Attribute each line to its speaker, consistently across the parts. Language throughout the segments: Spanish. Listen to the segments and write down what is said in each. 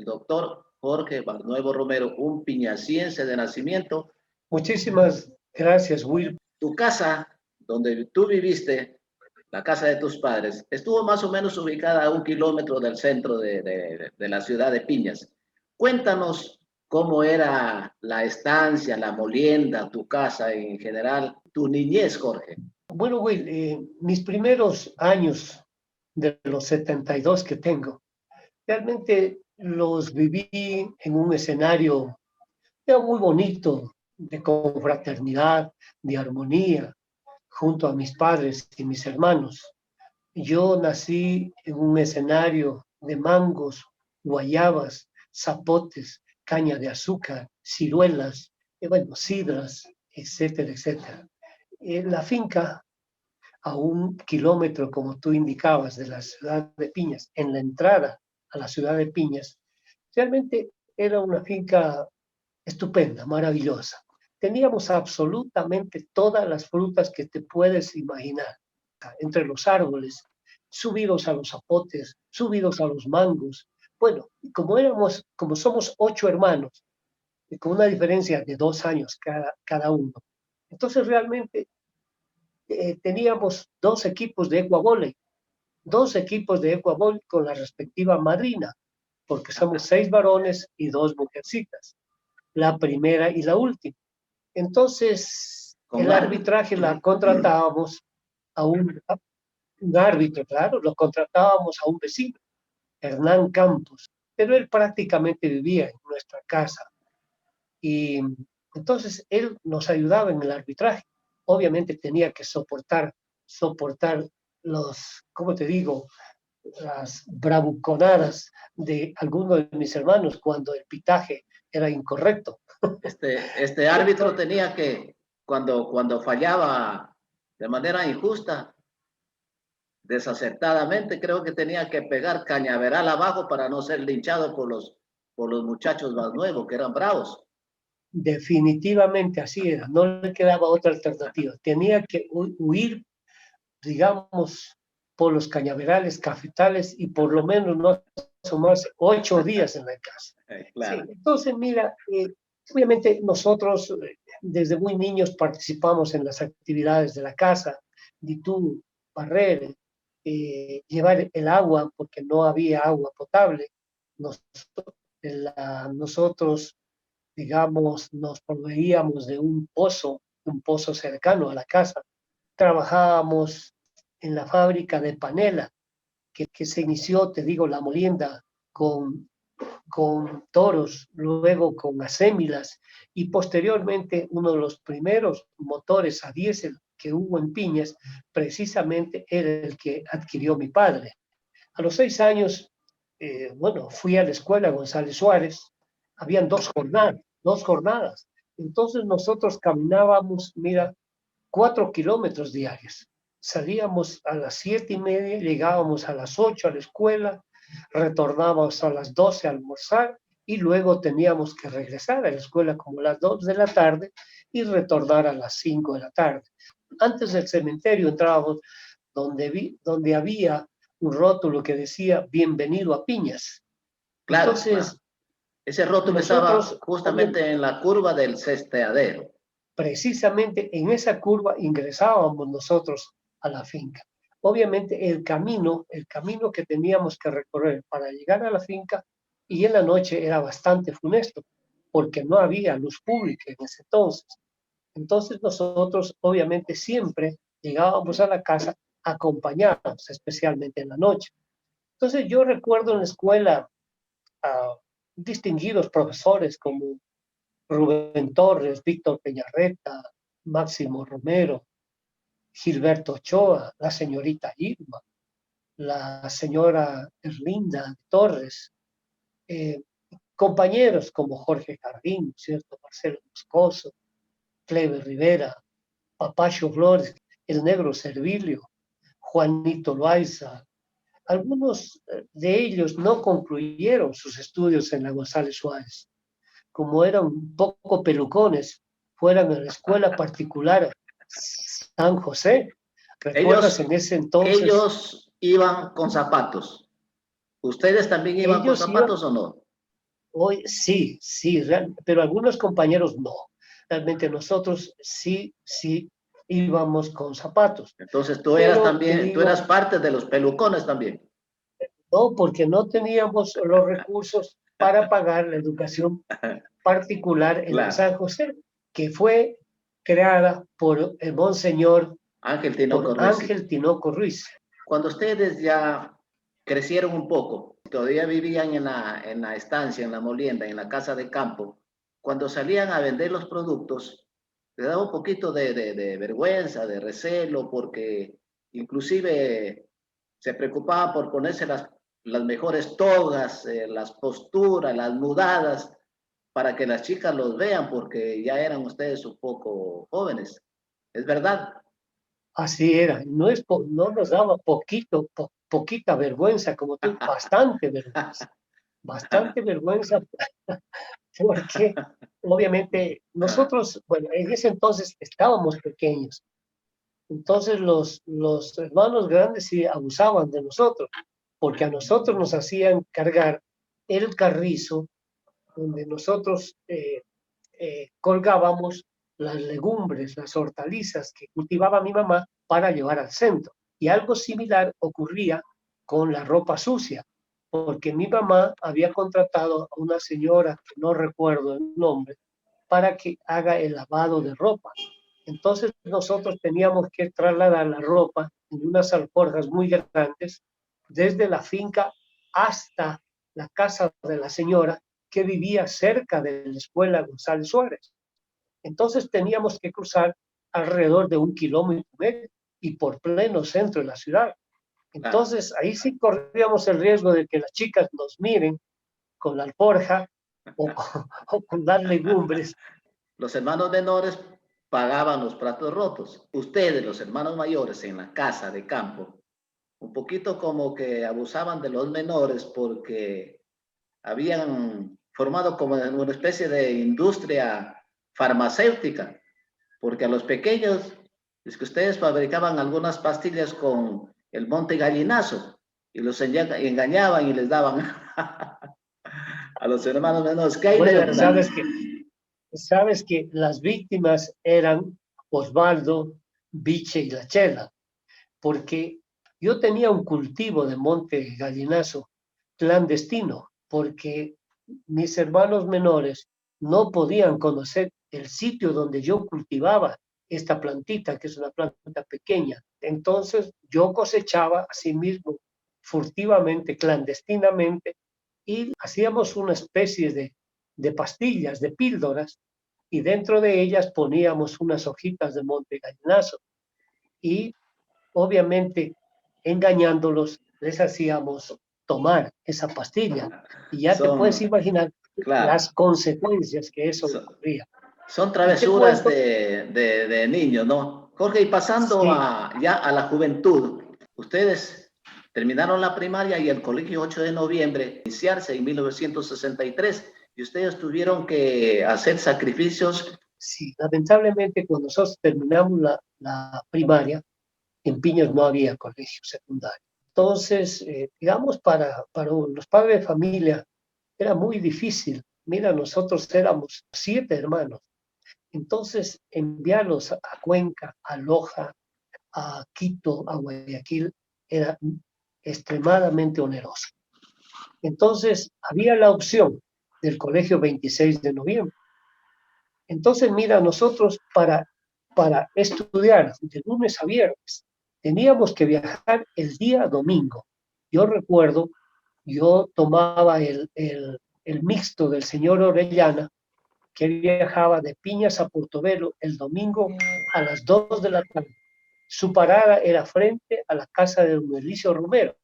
Speaker 1: doctor Jorge Barnuevo Romero, un piñaciense de nacimiento.
Speaker 2: Muchísimas gracias, Will.
Speaker 1: Tu casa, donde tú viviste, la casa de tus padres, estuvo más o menos ubicada a 1 kilómetro del centro de la ciudad de Piñas. Cuéntanos cómo era la estancia, la molienda, tu casa en general, tu niñez, Jorge.
Speaker 2: Bueno, Will, mis primeros años de los 72 que tengo, realmente los viví en un escenario era muy bonito, de confraternidad, de armonía, junto a mis padres y mis hermanos. Yo nací en un escenario de mangos, guayabas, zapotes, caña de azúcar, ciruelas, bueno, sidras, etcétera, etcétera. La finca, a 1 kilómetro, como tú indicabas, de la ciudad de Piñas, en la entrada a la ciudad de Piñas, realmente era una finca estupenda, maravillosa. Teníamos absolutamente todas las frutas que te puedes imaginar, entre los árboles, subidos a los zapotes, subidos a los mangos. Bueno, como somos 8 hermanos, con una diferencia de 2 años cada uno, entonces realmente teníamos dos equipos de ecuavóley con la respectiva madrina, porque somos 6 varones y 2 mujercitas, la primera y la última. Entonces, el arbitraje la contratábamos a un árbitro, claro, lo contratábamos a un vecino, Hernán Campos, pero él prácticamente vivía en nuestra casa. Y entonces él nos ayudaba en el arbitraje. Obviamente tenía que soportar ¿cómo te digo? Las bravuconadas de algunos de mis hermanos cuando el pitaje era incorrecto.
Speaker 1: Este árbitro tenía que, cuando fallaba de manera injusta, desacertadamente, creo que tenía que pegar cañaveral abajo para no ser linchado por los muchachos más nuevos, que eran bravos.
Speaker 2: Definitivamente así era, no le quedaba otra alternativa. Tenía que huir, digamos, por los cañaverales cafetales y por lo menos no sumarse 8 días en la casa.
Speaker 1: Claro.
Speaker 2: Sí, entonces, mira, obviamente nosotros desde muy niños participamos en las actividades de la casa, de tú, barrer, llevar el agua, porque no había agua potable. Nosotros, digamos, nos proveíamos de un pozo cercano a la casa. Trabajábamos en la fábrica de panela, que se inició, te digo, la molienda con toros, luego con acémilas y posteriormente uno de los primeros motores a diésel que hubo en Piñas precisamente era el que adquirió mi padre. A los 6 años, bueno, fui a la escuela González Suárez, habían 2 jornadas. Entonces nosotros caminábamos, mira, 4 kilómetros diarios. Salíamos a las 7:30, llegábamos a las 8 a la escuela, retornábamos a las 12 a almorzar y luego teníamos que regresar a la escuela como a las 2 de la tarde y retornar a las 5 de la tarde. Antes del cementerio entrábamos donde había un rótulo que decía bienvenido a Piñas.
Speaker 1: Claro,
Speaker 2: entonces,
Speaker 1: claro. Ese rótulo estaba justamente en la curva del cesteadero.
Speaker 2: Precisamente en esa curva ingresábamos nosotros a la finca. Obviamente el camino que teníamos que recorrer para llegar a la finca y en la noche era bastante funesto, porque no había luz pública en ese entonces. Entonces nosotros obviamente siempre llegábamos a la casa acompañados, especialmente en la noche. Entonces yo recuerdo en la escuela a distinguidos profesores como Rubén Torres, Víctor Peñarreta, Máximo Romero, Gilberto Ochoa, la señorita Irma, la señora Erlinda Torres, compañeros como Jorge Jardín, ¿cierto? Marcelo Moscoso, Cleber Rivera, Papacho Flores, el negro Servilio, Juanito Loaiza. Algunos de ellos no concluyeron sus estudios en la González Suárez. Como eran un poco pelucones, fueran a la escuela particular San José. ¿Recuerdas en ese entonces?
Speaker 1: Ellos iban con zapatos. ¿Ustedes también iban con zapatos o no?
Speaker 2: Hoy sí, sí, pero algunos compañeros no. Realmente nosotros sí, sí íbamos con zapatos,
Speaker 1: Entonces tú eras
Speaker 2: pero te
Speaker 1: también, tú eras
Speaker 2: digo,
Speaker 1: parte de los pelucones también.
Speaker 2: no, porque no teníamos los recursos para pagar la educación particular en la
Speaker 1: Claro.
Speaker 2: San José, que fue creada por el Monseñor,
Speaker 1: Ángel Tinoco
Speaker 2: por
Speaker 1: Ruiz.
Speaker 2: Ángel Tinoco Ruiz.
Speaker 1: Cuando ustedes ya crecieron un poco, todavía vivían en la estancia, en la molienda, en la casa de campo, cuando salían a vender los productos, les daba un poquito de vergüenza, de recelo, porque inclusive se preocupaban por ponerse las mejores togas, las posturas, las mudadas, para que las chicas los vean, porque ya eran ustedes un poco jóvenes. ¿Es verdad?
Speaker 2: Así era, no nos daba poquita vergüenza, como tú, bastante vergüenza, porque obviamente nosotros, bueno, en ese entonces estábamos pequeños, entonces los hermanos grandes sí abusaban de nosotros, porque a nosotros nos hacían cargar el carrizo donde nosotros colgábamos las legumbres, las hortalizas que cultivaba mi mamá para llevar al centro. Y algo similar ocurría con la ropa sucia, porque mi mamá había contratado a una señora, que no recuerdo el nombre, para que haga el lavado de ropa. Entonces nosotros teníamos que trasladar la ropa en unas alforjas muy grandes desde la finca hasta la casa de la señora que vivía cerca de la escuela González Suárez. Entonces teníamos que cruzar alrededor de 1,5 kilómetros y por pleno centro de la ciudad.
Speaker 1: Claro.
Speaker 2: Entonces ahí sí corríamos el riesgo de que las chicas nos miren con la alforja o con las legumbres.
Speaker 1: Los hermanos menores pagaban los platos rotos. Ustedes, los hermanos mayores, en la casa de campo, un poquito como que abusaban de los menores porque habían formado como una especie de industria farmacéutica, porque a los pequeños es que ustedes fabricaban algunas pastillas con el monte gallinazo y los engañaban y les daban a los hermanos menores. ¿Qué hay de
Speaker 2: Bueno,
Speaker 1: verdad?
Speaker 2: sabes que las víctimas eran Osvaldo, Biche y La Chela, porque yo tenía un cultivo de monte gallinazo clandestino, porque mis hermanos menores no podían conocer el sitio donde yo cultivaba esta plantita, que es una planta pequeña. Entonces yo cosechaba a sí mismo furtivamente, clandestinamente, y hacíamos una especie de pastillas, de píldoras, y dentro de ellas poníamos unas hojitas de monte gallinazo. Y obviamente engañándolos, les hacíamos tomar esa pastilla. Y ya te puedes
Speaker 1: Son,
Speaker 2: imaginar
Speaker 1: claro,
Speaker 2: las consecuencias que eso
Speaker 1: son,
Speaker 2: ocurría.
Speaker 1: son
Speaker 2: Y te
Speaker 1: travesuras
Speaker 2: cuento,
Speaker 1: de niños, ¿no? Jorge, y pasando
Speaker 2: sí,
Speaker 1: ya a la juventud, ustedes terminaron la primaria y el colegio 8 de noviembre, iniciarse en 1963, y ustedes tuvieron que hacer sacrificios.
Speaker 2: sí, lamentablemente cuando nosotros terminamos la primaria, en Piñas no había colegio secundario. Entonces, digamos, para los padres de familia era muy difícil. Mira, nosotros éramos 7 hermanos. Entonces, enviarlos a Cuenca, a Loja, a Quito, a Guayaquil, era extremadamente oneroso. Entonces, había la opción del colegio 26 de noviembre. Entonces, mira, nosotros para estudiar de lunes a viernes teníamos que viajar el día domingo. Yo recuerdo, yo tomaba el mixto del señor Orellana, que viajaba de Piñas a Portobelo el domingo a las 2 de la tarde. Su parada era frente a la casa de don Elicio Romero.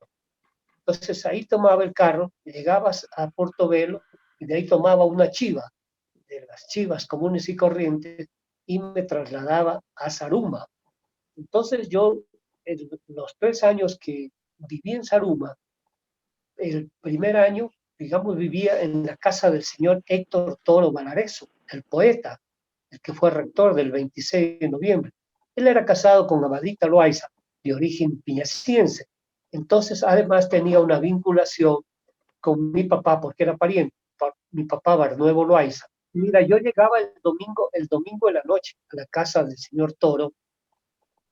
Speaker 2: Entonces ahí tomaba el carro, llegabas a Portobelo y de ahí tomaba una chiva, de las chivas comunes y corrientes, y me trasladaba a Saruma. Entonces yo, en los 3 años que viví en Saruma, el primer año, digamos, vivía en la casa del señor Héctor Toro Valareso, el poeta, el que fue rector del 26 de noviembre. Él era casado con Amadita Loaiza, de origen piñaciense. Entonces, además, tenía una vinculación con mi papá, porque era pariente, mi papá Barnuevo Loaiza. Mira, yo llegaba el domingo de la noche a la casa del señor Toro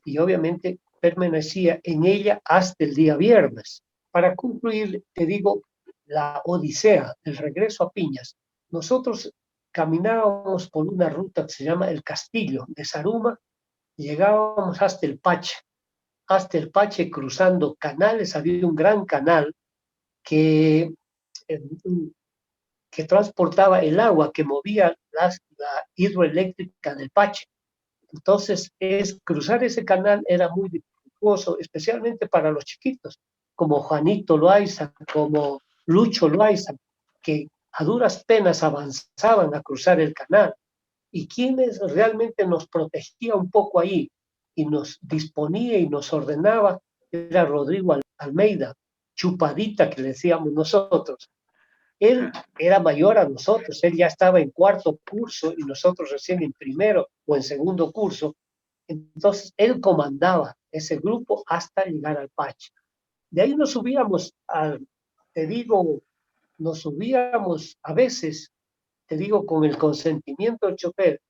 Speaker 2: y obviamente permanecía en ella hasta el día viernes. Para concluir, te digo, la odisea, el regreso a Piñas. Nosotros caminábamos por una ruta que se llama El Castillo de Zaruma, llegábamos hasta el Pache cruzando canales, había un gran canal que, eh, que transportaba el agua, que movía la hidroeléctrica del Pache. Entonces, cruzar ese canal era muy dificultoso, especialmente para los chiquitos, como Juanito Loaiza, como Lucho Loaiza, que a duras penas avanzaban a cruzar el canal. Y quienes realmente nos protegía un poco ahí y nos disponía y nos ordenaba era Rodrigo Almeida, Chupadita, que le decíamos nosotros. Él era mayor a nosotros, él ya estaba en cuarto curso y nosotros recién en primero o en segundo curso. Entonces, él comandaba ese grupo hasta llegar al Pache. De ahí nos subíamos te digo, nos subíamos a veces, te digo, con el consentimiento del chofer,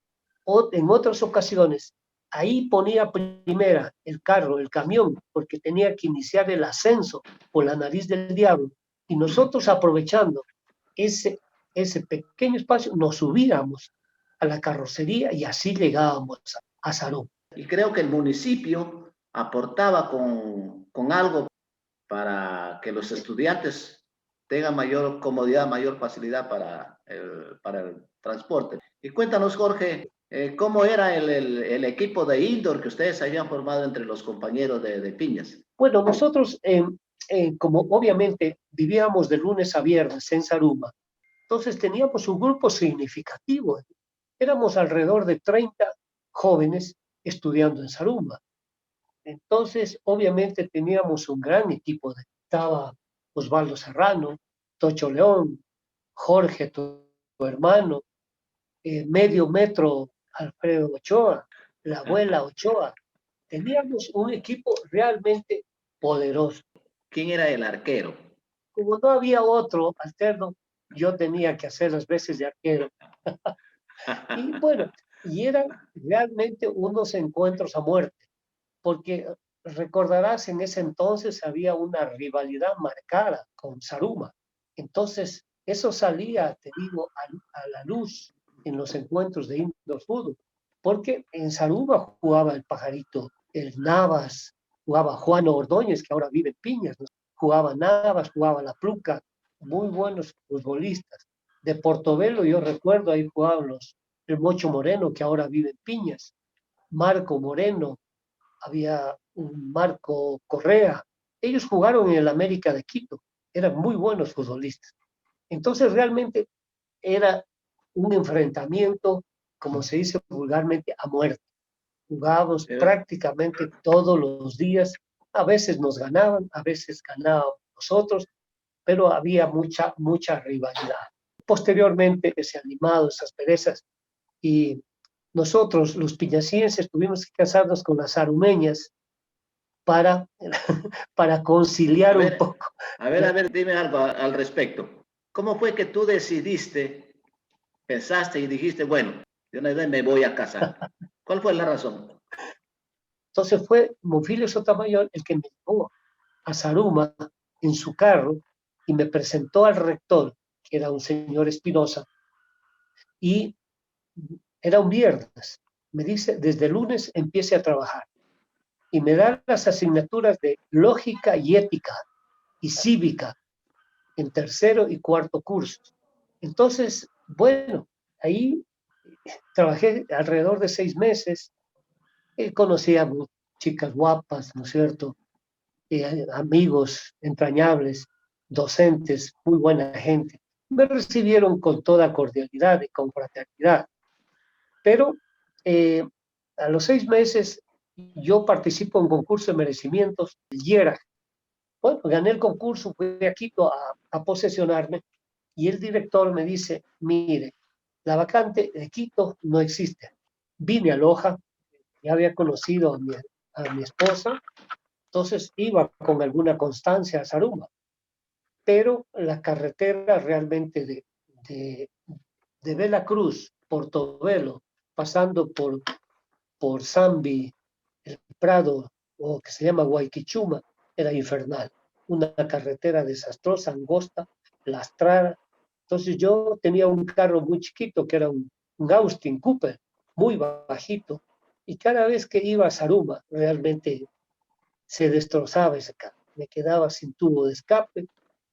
Speaker 2: o en otras ocasiones, ahí ponía primera el carro, el camión, porque tenía que iniciar el ascenso por la nariz del diablo. Y nosotros aprovechando ese, ese pequeño espacio, nos subíamos a la carrocería y así llegábamos a Sarón.
Speaker 1: Y creo que el municipio aportaba con algo para que los estudiantes tengan mayor comodidad, mayor facilidad para el transporte. Y cuéntanos, Jorge, ¿cómo era el equipo de indoor que ustedes habían formado entre los compañeros de Piñas?
Speaker 2: Bueno, nosotros, como obviamente vivíamos de lunes a viernes en Zaruma, entonces teníamos un grupo significativo. Éramos alrededor de 30 jóvenes estudiando en Zaruma. Entonces, obviamente teníamos un gran equipo. Estaba Osvaldo Serrano, Tocho León, Jorge, tu hermano, Medio Metro, Alfredo Ochoa, la abuela Ochoa. Teníamos un equipo realmente poderoso.
Speaker 1: ¿Quién era el arquero?
Speaker 2: Como no había otro alterno, yo tenía que hacer las veces de arquero. Y bueno, y eran realmente unos encuentros a muerte, porque recordarás, en ese entonces había una rivalidad marcada con Zaruma. Entonces, eso salía, te digo, a la luz en los encuentros de indoor fútbol, porque en Zaruma jugaba el Pajarito, el Navas, jugaba Juan Ordóñez, que ahora vive en Piñas, ¿no? Jugaba Navas, jugaba La Pluca, muy buenos futbolistas. De Portobelo, yo recuerdo, ahí jugaban el Mocho Moreno, que ahora vive en Piñas, Marco Moreno, había un Marco Correa. Ellos jugaron en el América de Quito, eran muy buenos futbolistas. Entonces realmente era un enfrentamiento, como se dice vulgarmente, a muerte. Jugábamos prácticamente todos los días, a veces nos ganaban, a veces ganábamos nosotros, pero había mucha rivalidad. Posteriormente, ese animado, esas perezas, y nosotros, los piñacienses, tuvimos que casarnos con las arumeñas para, para conciliar un poco.
Speaker 1: A ver, dime algo al respecto. ¿Cómo fue que tú decidiste, pensaste y dijiste, bueno, de una vez me voy a casar? ¿Cuál fue la razón?
Speaker 2: Entonces fue Monfilio Sotomayor el que me llevó a Zaruma en su carro y me presentó al rector, que era un señor Espinosa, y era un viernes. Me dice, desde el lunes empiece a trabajar. Y me da las asignaturas de lógica y ética y cívica en tercero y cuarto cursos. Entonces, bueno, ahí trabajé alrededor de 6 meses, conocí a chicas guapas, ¿no es cierto? Amigos entrañables, docentes, muy buena gente. Me recibieron con toda cordialidad y con fraternidad. Pero a los 6 meses yo participo en un concurso de merecimientos, el IERA. Bueno, gané el concurso, fui a Quito a posesionarme y el director me dice, mire, la vacante de Quito no existe. Vine a Loja, ya había conocido a mi esposa, entonces iba con alguna constancia a Zaruma, pero la carretera realmente de, de Veracruz, Portobelo, pasando por Zambi, el Prado, o que se llama Guayquichuma, era infernal. Una carretera desastrosa, angosta, lastrada. Entonces yo tenía un carro muy chiquito, que era un Austin Cooper, muy bajito, y cada vez que iba a Saruma, realmente se destrozaba ese carro. Me quedaba sin tubo de escape,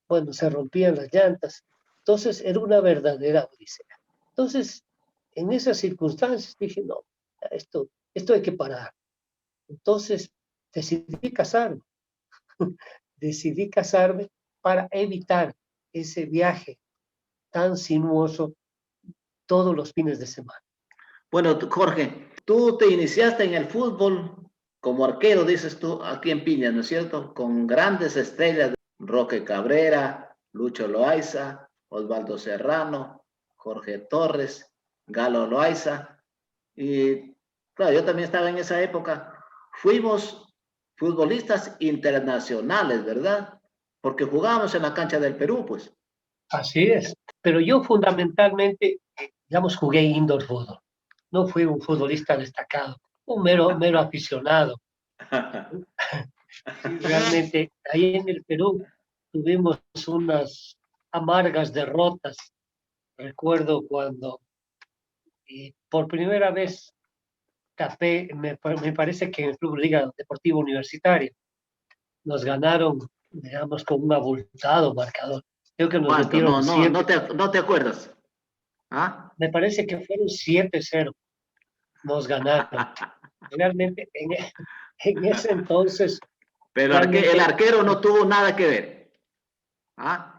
Speaker 2: bueno, se rompían las llantas. Entonces era una verdadera odisea. Entonces, en esas circunstancias dije, no, esto hay que parar. Entonces decidí casarme, decidí casarme para evitar ese viaje tan sinuoso todos los fines de semana.
Speaker 1: Bueno, Jorge, tú te iniciaste en el fútbol como arquero, dices tú, aquí en Piña, ¿no es cierto? Con grandes estrellas, Roque Cabrera, Lucho Loaiza, Osvaldo Serrano, Jorge Torres, Galo Loaiza. Y claro, yo también estaba en esa época. Fuimos futbolistas internacionales, ¿verdad? Porque jugábamos en la cancha del Perú, pues.
Speaker 2: Así es. Pero yo fundamentalmente, digamos, jugué indoor fútbol. No fui un futbolista destacado, un mero aficionado. Sí, realmente ahí en el Perú tuvimos unas amargas derrotas. Recuerdo cuando por primera vez tapé, me parece que en el Club Liga Deportiva Universitaria nos ganaron, digamos, con un abultado marcador. Creo que nos
Speaker 1: ¿Cuánto?
Speaker 2: metieron
Speaker 1: No, no,
Speaker 2: siete.
Speaker 1: no te acuerdas. ¿Ah?
Speaker 2: Me parece que fueron 7-0, nos ganaron. Realmente en ese entonces,
Speaker 1: Pero el
Speaker 2: realmente
Speaker 1: arquero no tuvo nada que ver. ¿Ah?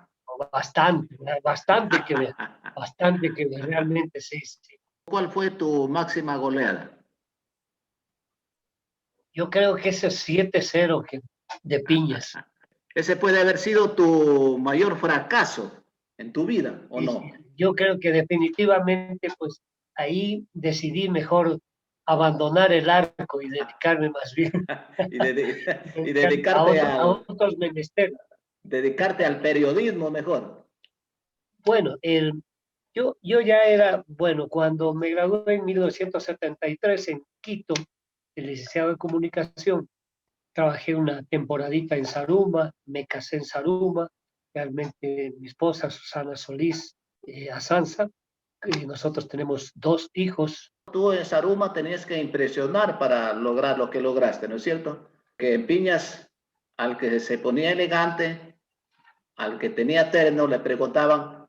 Speaker 2: bastante, bastante que ver, realmente sí, sí.
Speaker 1: ¿Cuál fue tu máxima goleada?
Speaker 2: Yo creo que ese 7-0 de Piñas.
Speaker 1: Ese puede haber sido tu mayor fracaso en tu vida, ¿o
Speaker 2: Y
Speaker 1: no?
Speaker 2: yo creo que definitivamente, pues ahí decidí mejor abandonar el arco y dedicarme más bien
Speaker 1: Y
Speaker 2: a otros menesteres.
Speaker 1: dedicarte al periodismo mejor.
Speaker 2: Bueno, yo ya era, bueno, cuando me gradué en 1973 en Quito, el licenciado en comunicación, trabajé una temporadita en Saruma, me casé en Saruma, realmente mi esposa Susana Solís Asanza, y nosotros tenemos 2 hijos.
Speaker 1: Tú en Saruma tenías que impresionar para lograr lo que lograste, ¿no es cierto? Que en Piñas, al que se ponía elegante, al que tenía terno, le preguntaban,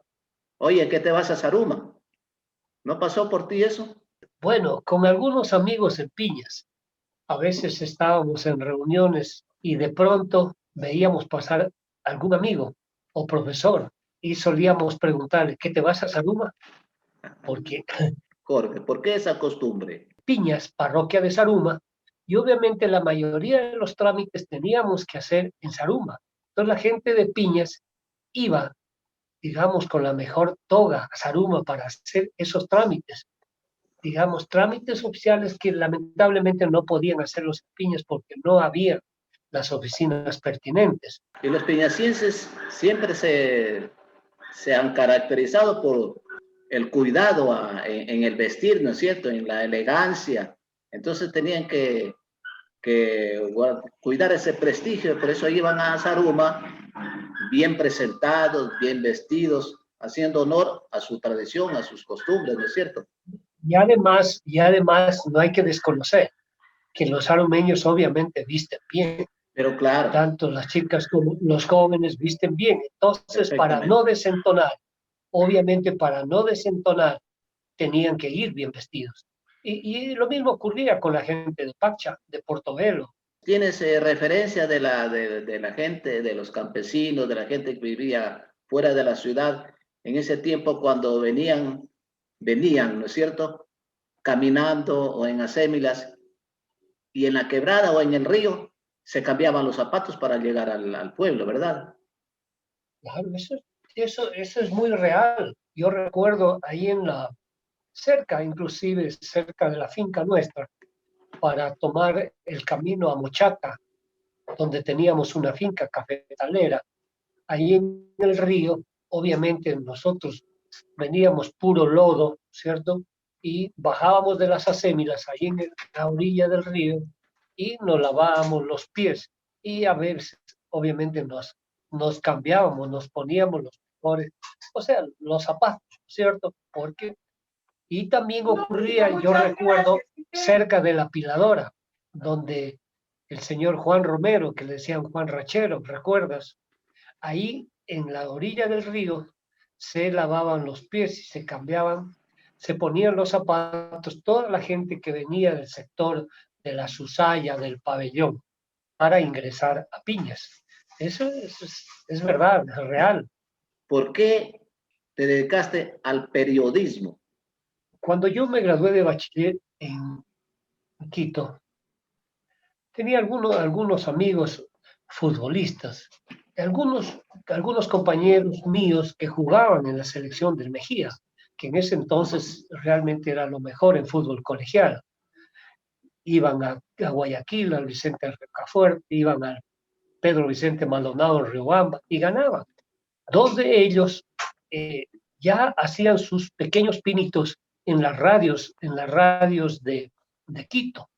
Speaker 1: oye, ¿qué te vas a Saruma? ¿No pasó por ti eso?
Speaker 2: Bueno, con algunos amigos en Piñas, a veces estábamos en reuniones y de pronto veíamos pasar algún amigo o profesor y solíamos preguntarle, ¿qué te vas a Saruma? Porque
Speaker 1: Jorge, ¿por qué esa costumbre?
Speaker 2: Piñas, parroquia de Saruma, y obviamente la mayoría de los trámites teníamos que hacer en Saruma. Entonces la gente de Piñas iba, digamos, con la mejor toga a Saruma para hacer esos trámites. Digamos, trámites oficiales que lamentablemente no podían hacer los Piñas porque no había las oficinas pertinentes.
Speaker 1: Y los piñacienses siempre se han caracterizado por el cuidado en el vestir, ¿no es cierto? En la elegancia. Entonces tenían que cuidar ese prestigio, por eso iban a Zaruma bien presentados, bien vestidos, haciendo honor a su tradición, a sus costumbres, ¿no es cierto?
Speaker 2: Y además no hay que desconocer que los arumeños obviamente visten bien,
Speaker 1: Pero claro,
Speaker 2: tanto las chicas como los jóvenes visten bien. Entonces, para no
Speaker 1: perfectamente.
Speaker 2: desentonar, obviamente para no desentonar, tenían que ir bien vestidos. Y lo mismo ocurría con la gente de Pacha, de Portobelo.
Speaker 1: ¿Tienes referencia de la gente, de los campesinos, de la gente que vivía fuera de la ciudad en ese tiempo cuando venían, ¿no es cierto? Caminando o en acémilas y en la quebrada o en el río se cambiaban los zapatos para llegar al pueblo, ¿verdad?
Speaker 2: Claro, eso es muy real. Yo recuerdo ahí cerca, inclusive cerca de la finca nuestra, para tomar el camino a Mochata, donde teníamos una finca cafetalera, ahí en el río, obviamente nosotros veníamos puro lodo, ¿cierto? Y bajábamos de las acémilas ahí en la orilla del río y nos lavábamos los pies y a veces, obviamente, nos cambiábamos, nos poníamos los mejores, o sea, los zapatos, ¿cierto? Porque, y también ocurría, yo recuerdo, cerca de la Piladora, donde el señor Juan Romero, que le decían Juan Rachero, ¿recuerdas? Ahí en la orilla del río se lavaban los pies y se cambiaban, se ponían los zapatos, toda la gente que venía del sector de la Susaya, del pabellón, para ingresar a Piñas. Eso es verdad, es real.
Speaker 1: ¿Por qué te dedicaste al periodismo?
Speaker 2: Cuando yo me gradué de bachiller en Quito, tenía algunos amigos futbolistas, algunos compañeros míos que jugaban en la selección del Mejía, que en ese entonces realmente era lo mejor en fútbol colegial. Iban a Guayaquil, al Vicente Rocafuerte, iban al Pedro Vicente Maldonado en Riobamba y ganaban. Dos de ellos eh, ya hacían sus pequeños pinitos en las radios de Quito.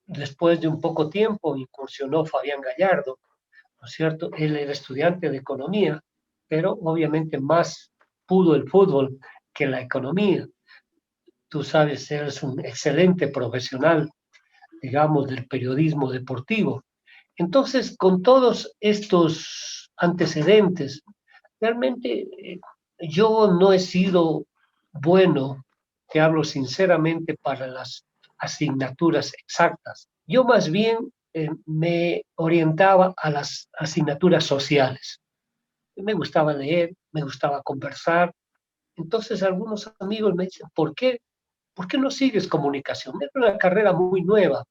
Speaker 2: Después de un poco tiempo incursionó Fabián Gallardo, ¿no es cierto? Él era estudiante de economía, pero obviamente más pudo el fútbol que la economía. Tú sabes, eres un excelente profesional, digamos, del periodismo deportivo. Entonces, con todos estos antecedentes, realmente yo no he sido bueno, te hablo sinceramente, para las asignaturas exactas. Yo más bien me orientaba a las asignaturas sociales. Me gustaba leer, me gustaba conversar. Entonces algunos amigos me dicen, ¿por qué no sigues comunicación? Era una carrera muy nueva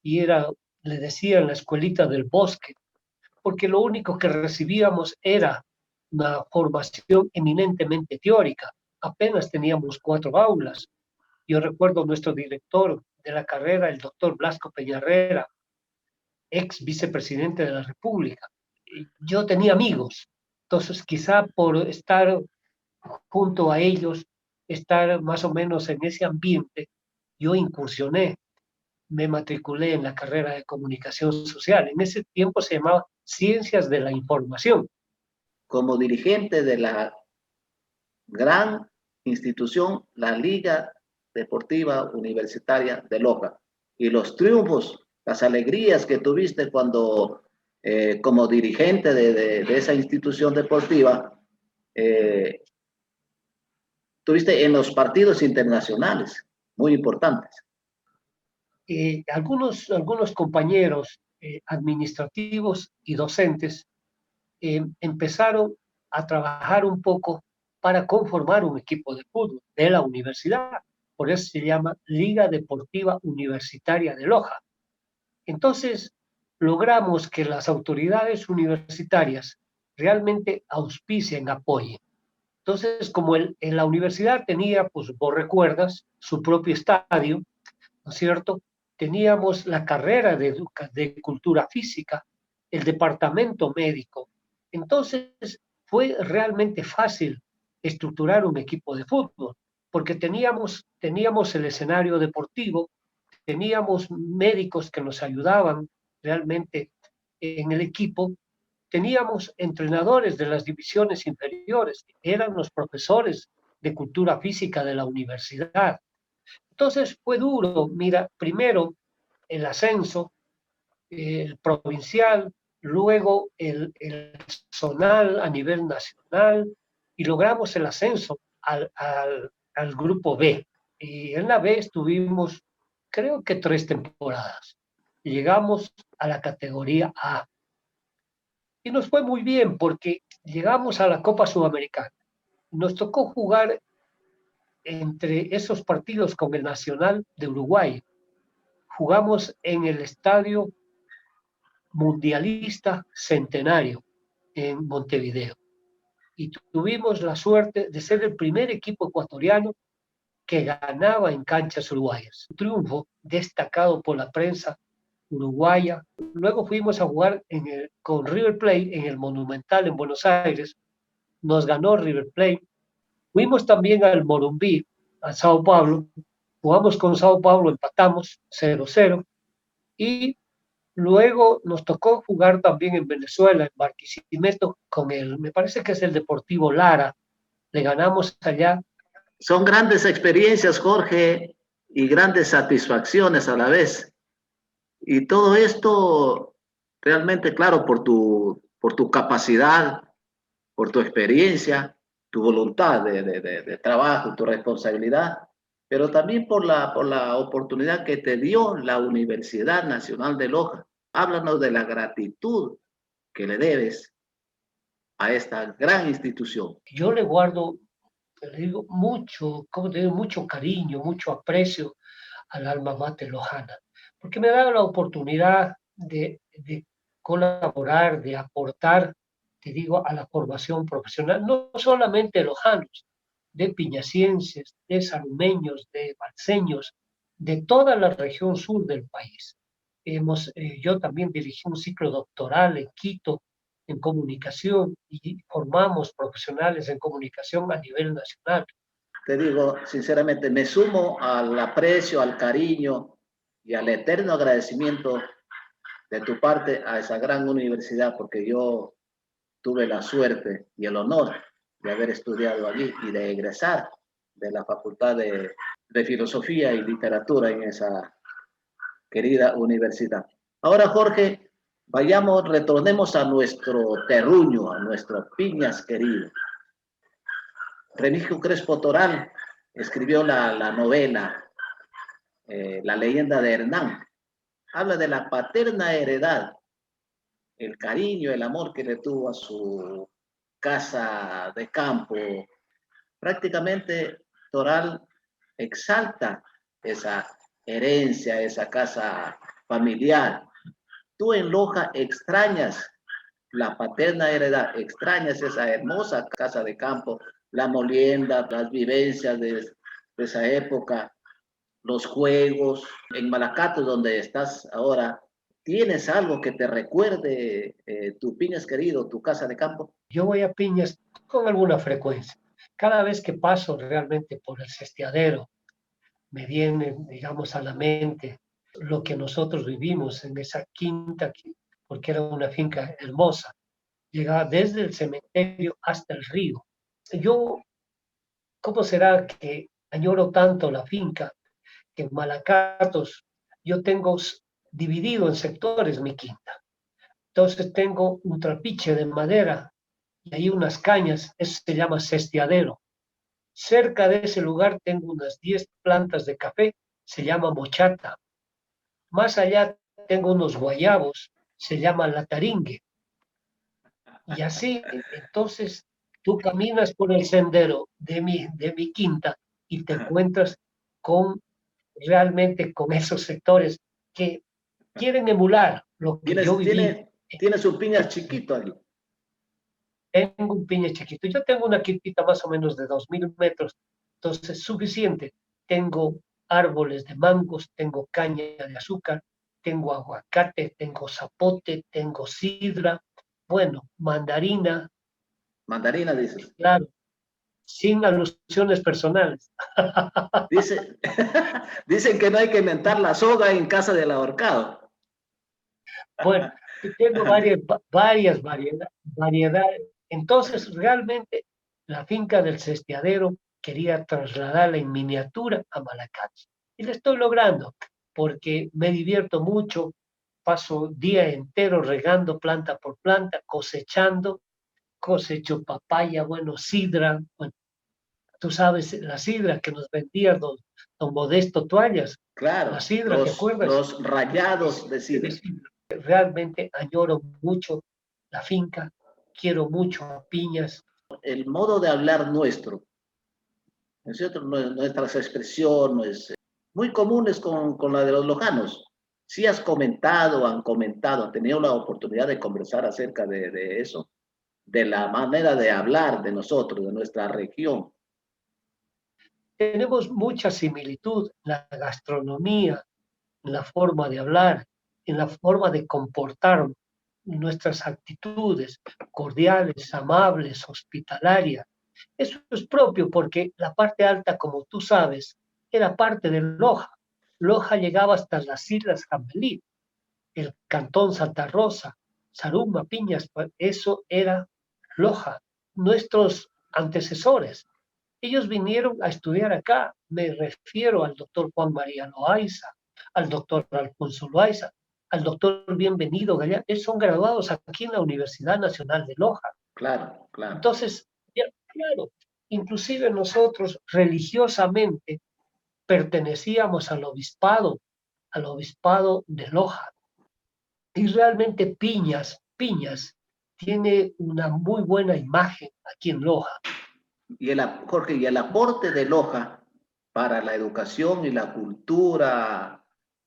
Speaker 2: y le decía en la escuelita del bosque, porque lo único que recibíamos era una formación eminentemente teórica. Apenas teníamos 4 aulas. Yo recuerdo nuestro director de la carrera, el doctor Blasco Peñarrera, ex vicepresidente de la República. Yo tenía amigos, entonces quizá por estar junto a ellos, estar más o menos en ese ambiente, yo incursioné, me matriculé en la carrera de comunicación social. En ese tiempo se llamaba Ciencias de la Información.
Speaker 1: Como dirigente de la gran institución, la Liga Deportiva Universitaria de Loja, y los triunfos, las alegrías que tuviste cuando, como dirigente de esa institución deportiva, eh, tuviste en los partidos internacionales, muy importantes.
Speaker 2: Algunos compañeros administrativos y docentes empezaron a trabajar un poco para conformar un equipo de fútbol de la universidad. Por eso se llama Liga Deportiva Universitaria de Loja. Entonces, logramos que las autoridades universitarias realmente auspicien, apoyen. Entonces, como en la universidad tenía, pues vos recuerdas, su propio estadio, ¿no es cierto? Teníamos la carrera de cultura física, el departamento médico. Entonces, fue realmente fácil estructurar un equipo de fútbol, porque teníamos el escenario deportivo, teníamos médicos que nos ayudaban realmente en el equipo, teníamos entrenadores de las divisiones inferiores, eran los profesores de cultura física de la universidad. Entonces fue duro, mira, primero el ascenso, el provincial, luego el zonal a nivel nacional y logramos el ascenso al grupo B. Y en la B estuvimos, creo que 3 temporadas. Y llegamos a la categoría A. Y nos fue muy bien porque llegamos a la Copa Sudamericana. Nos tocó jugar entre esos partidos con el Nacional de Uruguay. Jugamos en el Estadio Mundialista Centenario en Montevideo. Y tuvimos la suerte de ser el primer equipo ecuatoriano que ganaba en canchas uruguayas. Un triunfo destacado por la prensa uruguaya. Luego fuimos a jugar con River Plate en el Monumental en Buenos Aires. Nos ganó River Plate Fuimos también al Morumbí, a Sao Paulo, jugamos con Sao Paulo, empatamos 0-0 y luego nos tocó jugar también en Venezuela, en Barquisimeto, con me parece que es el Deportivo Lara, le ganamos allá.
Speaker 1: Son grandes experiencias, Jorge, y grandes satisfacciones a la vez. Y todo esto realmente, claro, por tu capacidad, por tu experiencia, tu voluntad de trabajo, tu responsabilidad, pero también por la oportunidad que te dio la Universidad Nacional de Loja. Háblanos de la gratitud que le debes a esta gran institución.
Speaker 2: Yo le guardo, le digo, mucho, como te digo, mucho cariño, mucho aprecio al alma mater lojana, porque me ha dado la oportunidad de colaborar, de aportar, te digo, a la formación profesional, no solamente de lojanos, de piñacienses, de salumeños, de balseños, de toda la región sur del país. Yo también dirigí un ciclo doctoral en Quito en comunicación y formamos profesionales en comunicación a nivel nacional.
Speaker 1: Te digo, sinceramente, me sumo al aprecio, al cariño y al eterno agradecimiento de tu parte a esa gran universidad, porque yo tuve la suerte y el honor de haber estudiado allí y de egresar de la Facultad de Filosofía y Literatura en esa querida universidad. Ahora, Jorge, vayamos, retornemos a nuestro terruño, a nuestros piñas queridos. Remigio Crespo Toral escribió la novela La leyenda de Hernán. Habla de la paterna heredad, el cariño, el amor que le tuvo a su casa de campo. Prácticamente Toral exalta esa herencia, esa casa familiar. Tú en Loja extrañas la paterna heredad, extrañas esa hermosa casa de campo, la molienda, las vivencias de esa época, los juegos. En Malacato, donde estás ahora, ¿tienes algo que te recuerde tu Piñas querido, tu casa de campo?
Speaker 2: Yo voy a Piñas con alguna frecuencia. Cada vez que paso realmente por el Cestiadero, me viene, digamos, a la mente lo que nosotros vivimos en esa quinta, porque era una finca hermosa. Llegaba desde el cementerio hasta el río. Yo, ¿cómo será que añoro tanto la finca que en Malacatos yo tengo dividido en sectores mi quinta? Entonces tengo un trapiche de madera y hay unas cañas, eso se llama cestiadero. Cerca de ese lugar tengo unas 10 plantas de café, se llama mochata. Más allá tengo unos guayabos, se llama la taringue. Y así, entonces, tú caminas por el sendero de mi quinta y te encuentras con realmente con esos sectores que quieren emular lo que yo
Speaker 1: ¿Tienes,
Speaker 2: viví.
Speaker 1: tienes un piñas chiquito allí?
Speaker 2: Tengo un piña chiquito. Yo tengo una quintita más o menos de 2000 metros, entonces suficiente. Tengo árboles de mangos, tengo caña de azúcar, tengo aguacate, tengo zapote, tengo sidra, bueno, mandarina,
Speaker 1: Mandarina, dices.
Speaker 2: claro, sin alusiones personales.
Speaker 1: Dice, dicen que no hay que mentar la soga en casa del ahorcado.
Speaker 2: Bueno, tengo varias variedades. Entonces, realmente, la finca del Cestiadero quería trasladarla en miniatura a Malacates. Y lo estoy logrando, porque me divierto mucho, paso día entero regando planta por planta, cosechando, cosecho papaya, bueno, sidra, bueno, tú sabes, la sidra que nos vendía don Modesto Toallas, la
Speaker 1: Claro,
Speaker 2: sidra, ¿te acuerdas?
Speaker 1: los rayados de sidra.
Speaker 2: Realmente añoro mucho la finca, quiero mucho a Piñas.
Speaker 1: El modo de hablar nuestro, ¿no es cierto? Nuestras expresiones, muy comunes con la de los lojanos. Si has comentado, han comentado, han tenido la oportunidad de conversar acerca de eso, de la manera de hablar de nosotros, de nuestra región.
Speaker 2: Tenemos mucha similitud en la gastronomía, en la forma de hablar, en la forma de comportar nuestras actitudes cordiales, amables, hospitalarias. Eso es propio porque la parte alta, como tú sabes, era parte de Loja. Loja llegaba hasta las Islas Jambelí, el Cantón Santa Rosa, Zaruma, Piñas, eso era Loja, nuestros antecesores. Ellos vinieron a estudiar acá, me refiero al doctor Juan María Loaiza, al doctor Alfonso Loaiza, al doctor Bienvenido Gallán, ellos son graduados aquí en la Universidad Nacional de Loja.
Speaker 1: Claro, claro.
Speaker 2: Entonces, ya, claro, inclusive nosotros religiosamente pertenecíamos al obispado de Loja. Y realmente Piñas tiene una muy buena imagen aquí en Loja.
Speaker 1: Y Jorge, y el aporte de Loja para la educación y la cultura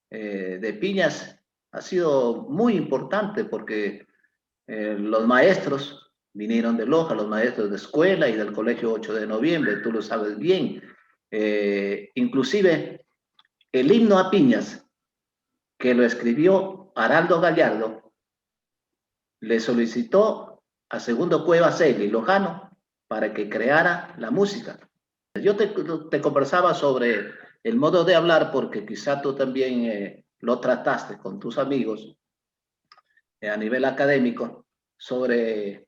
Speaker 1: de Piñas ha sido muy importante porque los maestros vinieron de Loja, los maestros de escuela y del Colegio 8 de Noviembre, tú lo sabes bien. Inclusive el himno a Piñas, que lo escribió Araldo Gallardo, le solicitó a Segundo Cuevas Egli, lojano, para que creara la música. Yo te conversaba sobre el modo de hablar porque quizá tú también lo trataste con tus amigos a nivel académico sobre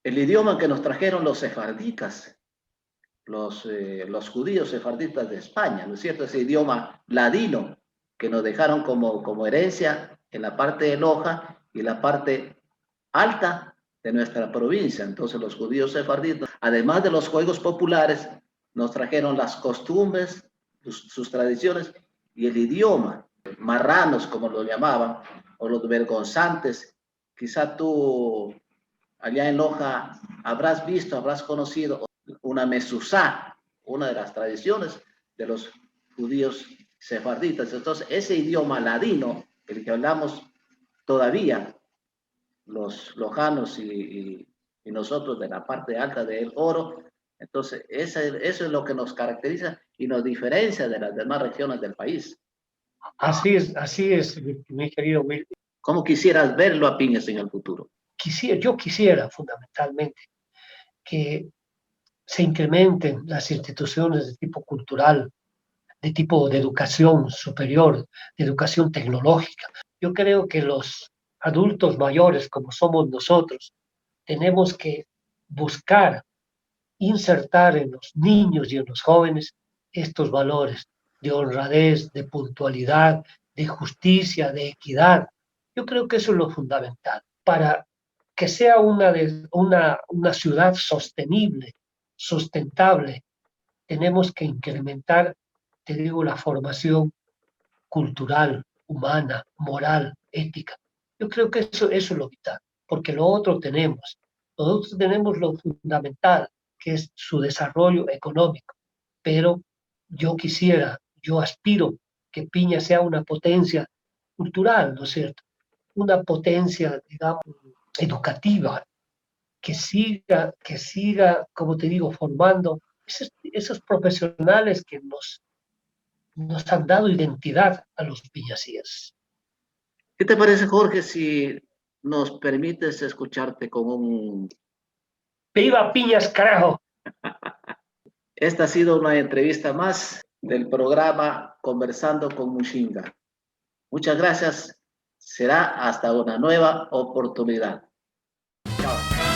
Speaker 1: el idioma que nos trajeron los sefarditas, los judíos sefarditas de España, ¿no es cierto? Ese idioma ladino que nos dejaron como herencia en la parte de Loja y la parte alta de nuestra provincia. Entonces los judíos sefarditas, además de los juegos populares, nos trajeron las costumbres, sus tradiciones y el idioma, marranos como lo llamaban, o los vergonzantes. Quizá tú allá en Loja habrás visto, habrás conocido una mezuzá, una de las tradiciones de los judíos sefarditas. Entonces ese idioma ladino, el que hablamos todavía, los lojanos y nosotros de la parte alta del Oro. Entonces, eso es lo que nos caracteriza y nos diferencia de las demás regiones del país.
Speaker 2: Así es, mi querido Will.
Speaker 1: ¿Cómo quisieras verlo a Piñas en el futuro?
Speaker 2: Yo quisiera fundamentalmente que se incrementen las instituciones de tipo cultural, de tipo de educación superior, de educación tecnológica. Yo creo que los adultos mayores, como somos nosotros, tenemos que buscar insertar en los niños y en los jóvenes estos valores de honradez, de puntualidad, de justicia, de equidad. Yo creo que eso es lo fundamental para que sea una ciudad sostenible, sustentable. Tenemos que incrementar, te digo, la formación cultural, humana, moral, ética. Yo creo que eso es lo vital, porque lo otro tenemos. Nosotros tenemos lo fundamental, que es su desarrollo económico, pero yo aspiro que Piña sea una potencia cultural, ¿no es cierto? Una potencia, digamos, educativa, que siga, como te digo, formando esos profesionales que nos han dado identidad a los piñasíes.
Speaker 1: ¿Qué te parece, Jorge, si nos permites escucharte con un...
Speaker 2: ¡Viva Piñas, carajo!
Speaker 1: Esta ha sido una entrevista más del programa Conversando con Mushinga. Muchas gracias. Será hasta una nueva oportunidad. Chao.